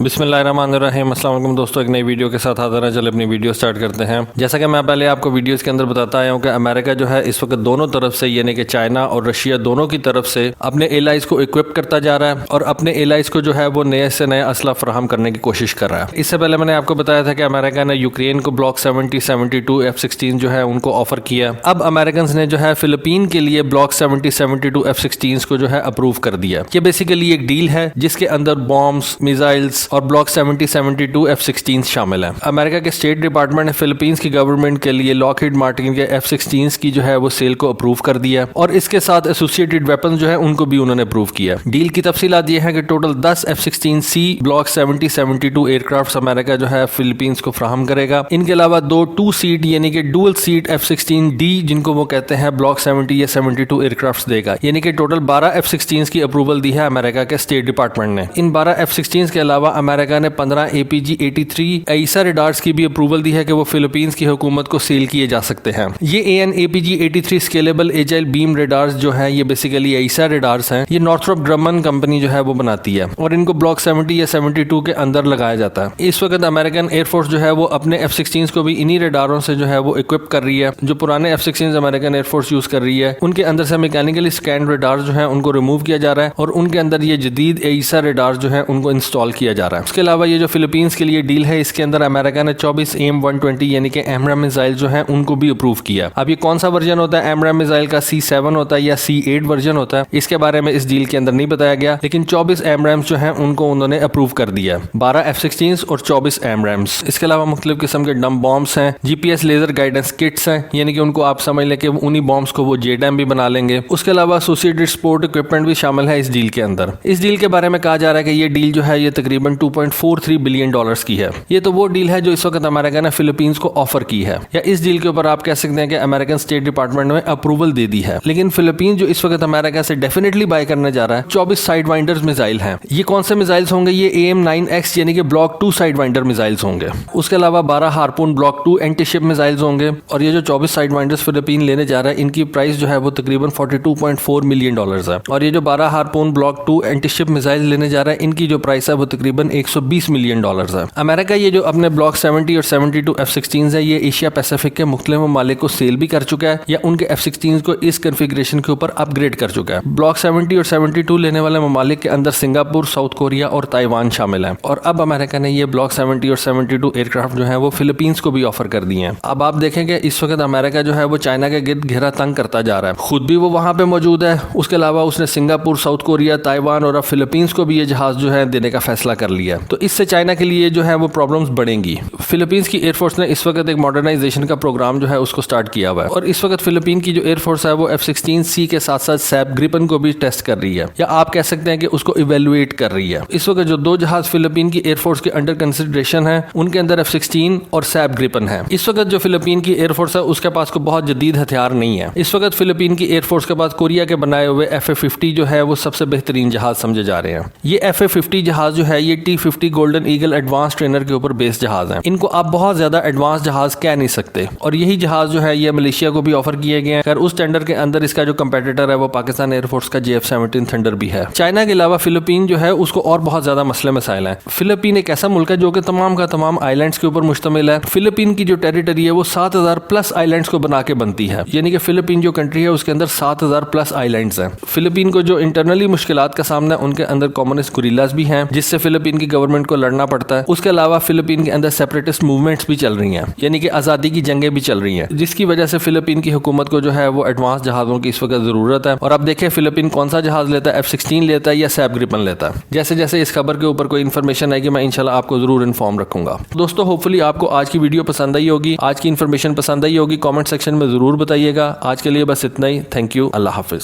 बिस्मिल्लाहिर्रहमानिर्रहीम। अस्सलाम वालेकुम दोस्तों, एक नई वीडियो के साथ हाजिर हैं। चलिए अपनी वीडियो स्टार्ट करते हैं। जैसा कि मैं पहले आपको वीडियोस के अंदर बताता आया हूं कि अमेरिका जो है इस वक्त दोनों तरफ से यानी कि चाइना और रशिया दोनों की तरफ से अपने एलाइज को इक्विप करता जा रहा है और अपने एलाइज को जो है वो नए से नए असला फराहम करने की कोशिश कर रहा है। इससे पहले मैंने आपको बताया था कि अमेरिका ने यूक्रेन को ब्लॉक 70, 72 F-16 जो है उनको ऑफर किया। अब अमेरिकन ने जो है फिलिपीन के लिए ब्लॉक 70, 72 F-16 को जो है अप्रूव कर दिया। ये बेसिकली एक डील है जिसके अंदर बॉम्ब्स, मिसाइल्स और ब्लॉक 70, 72 F-16 शामिल है। अमेरिका के स्टेट डिपार्टमेंट ने फिलीपींस की गवर्नमेंट के लिए लॉकहीड मार्टिन के F-16 की जो है वो सेल को अप्रूव कर दिया और इसके साथ एसोसिएटेड वेपन जो है उनको भी उन्होंने अप्रूव किया। डील की तफसीलात ये है कि total 10 F-16C block 70, 72 aircraft America जो है फिलीपींस को फ्राहम करेगा। इनके अलावा 2 2 सीट यानी कि डुअल सीट F-16D जिनको वो कहते हैं ब्लॉक 70 या 72 एयरक्राफ्ट देगा। यानी कि टोटल 12 F-16 की अप्रूवल दी है अमेरिका के स्टेट डिपार्टमेंट ने। इन 12 F-16 के अलावा अमेरिका ने 15 APG-83 ऐसा रेडार्स की भी अप्रूवल दी है कि वो फिलीपींस की हुकूमत को सेल किए जा सकते हैं। ये AN APG-83 scalable agile beam radars जो है ये बेसिकली ऐसा रेडार्स हैं। ये नॉर्थरोप ग्रमन कंपनी जो है वो बनाती है और इनको ब्लॉक 70 या 72 के अंदर लगाया जाता है। इस वक्त अमेरिकन एयरफोर्स जो है वो अपने F-16 को भी इन्हीं रेडारों से जो है वो इक्विप कर रही है। जो पुराने F-16 अमेरिकन एयरफोर्स यूज कर रही है उनके अंदर से मैकेनिकली स्कैन रेडार्स जो है उनको रिमूव किया जा रहा है और उनके अंदर ये जदीद ऐसा रेडार्स जो है उनको इंस्टॉल किया जा रहा है। उसके अलावा ये जो फिलीपींस के लिए डील है इसके अंदर अमेरिका ने 24 AIM-120 यानी कि एमराम मिसाइल जो है उनको भी अप्रूव किया। अब ये कौन सा वर्जन होता है एमराम मिसाइल का, C7 होता है या C8 वर्जन होता है, इसके बारे में इस डील के अंदर नहीं बताया गया, लेकिन 24 एमराम्स जो है उनको उन्होंने अप्रूव कर दिया। 12 F-16 और 24 एमराम्स। इसके अलावा मुख्तलिफ किस्म के डम बॉम्ब्स हैं, GPS लेजर गाइडेंस किट्स हैं, यानी कि उनको आप समझ लें कि उन्हीं बॉम्ब्स को वो JDAM भी बना लेंगे। उसके अलावा एसोसिएटेड स्पोर्ट इक्विपमेंट भी शामिल है इस डील के अंदर। इस डील के बारे में कहा जा रहा है कि ये डील जो है ये तकरीबन $2.43 बिलियन की है। ये तो वो डील है जो इस वक्त अमेरिका ने फिलीपींस को ऑफर की है, या इस डील के ऊपर आप कह सकते हैं कि अमेरिकन स्टेट डिपार्टमेंट ने अप्रूवल दे दी है। लेकिन फिलीपींस जो इस वक्त अमेरिका से डेफिनेटली बाय करने जा रहा है 24 साइडवाइंडर मिसाइल हैं। ये कौन से मिसाइल्स होंगे? ये AIM-9X यानी कि ब्लॉक 2 साइडवाइंडर मिसाइल्स होंगे। उसके अलावा 12 harpoon block 2 anti ship missiles होंगे और ये जो 24 साइडवाइंडर्स फिलीपीन लेने जा रहा है इनकी प्राइस जो है वो तकरीबन $42.4 मिलियन है और ये जो 12 harpoon block 2 anti ship missile लेने जा रहा है इनकी जो प्राइस है वो तकरीबन $120 मिलियन है। अमेरिका ये जो अपने ब्लॉक 70 और 72 F-16 है ये एशिया पैसिफिक के मुख्तलिफ ममालिक को सेल भी कर चुका है या उनके F-16 को इस कॉन्फ़िगरेशन के ऊपर अपग्रेड कर चुका है। ब्लॉक 70 और 72 लेने वाले ममालिक के अंदर सिंगापुर, साउथ कोरिया और ताइवान शामिल है और अब अमेरिका ने ये ब्लॉक 70 और 72 एयरक्राफ्ट जो है वो फिलीपींस को भी ऑफर कर दिए हैं। अब आप देखेंगे इस वक्त अमेरिका जो है वो चाइना के गिर्द घेरा तंग करता जा रहा है। खुद भी वो वहां पे मौजूद है, उसके अलावा उसने सिंगापुर, साउथ कोरिया, ताइवान और अब फिलीपींस को भी ये जहाज जो है देने का फैसला कर लिया। तो इससे चाइना के लिए जो है वो प्रॉब्लम्स बढ़ेंगी। फिलीपींस की एयरफोर्स ने इस वक्त एक मॉडर्नाइजेशन का प्रोग्राम जो है उसको स्टार्ट किया हुआ है और इस वक्त फिलीपीन की जो एयरफोर्स है वो F-16C के साथ साथ सैप ग्रिपन को भी टेस्ट कर रही है या आप कह सकते हैं कि उसको इवेलुएट कर रही है। इस वक्त जो 2 जहाज फिलीपीन की एयरफोर्स के अंडर कंसिडरेशन है उनके अंदर F-16 और सैप ग्रिपन है। इस वक्त जो फिलीपीन की एयरफोर्स है उसके पास को बहुत जदीद हथियार नहीं है। इस वक्त फिलीपीन की एयरफोर्स के पास कोरिया के बनाए हुए FA-50 जो है वो सबसे बेहतरीन जहाज समझे जा रहे हैं। ये FA-50 जहाज जो है ये T-50 golden eagle advance trainer के ऊपर बेस्ड जहाज है। इनको आप बहुत ज्यादा एडवांस जहाज कह नहीं सकते और यही जहाज जो है ये मलेशिया को भी ऑफर किए गए हैं। उस टेंडर के अंदर इसका जो कंपेटिटर है वो पाकिस्तान एयरफोर्स का JF-17 थंडर भी है। चाइना के अलावा फिलीपीन जो है उसको और बहुत ज्यादा मसले मसाइल हैं। फिलीपीन एक ऐसा मुल्क है जो कि तमाम का तमाम आइलैंड्स के ऊपर मुश्तमिल है। फिलीपीन की जो टेरिटरी है वो 7000 प्लस आइलैंड्स को बना के बनती है, यानी कि फिलीपीन जो कंट्री है उसके अंदर 7000 प्लस आइलैंड्स हैं। फिलीपीन को जो इंटरनली मुश्किलात का सामना है उनके अंदर कम्युनिस्ट गुरिल्लास भी हैं जिससे फिलीपीन की गवर्नमेंट को लड़ना पड़ता है। उसके अलावा फिलीपीन के अंदर सेपरेटिस्ट मूवमेंट्स भी चल रही हैं, यानी कि आजादी की जंगें भी चल रही हैं, जिसकी वजह से फिलीपीन की हुकूमत को जो है वो एडवांस जहाजों की इस वक्त जरूरत है। और अब देखें फिलीपीन कौन सा जहाज लेता है, F-16 लेता है या सैप ग्रिपन लेता है। जैसे जैसे इस खबर के ऊपर कोई इन्फॉर्मेशन आएगी मैं इंशाल्लाह आपको जरूर इन्फॉर्म रखूंगा। दोस्तों होपफुली आपको आज की वीडियो पसंद आई होगी, आज की इन्फॉर्मेशन पसंद आई होगी, कॉमेंट सेक्शन में जरूर बताइएगा। आज के लिए बस इतना ही। Thank you. Allah Hafiz.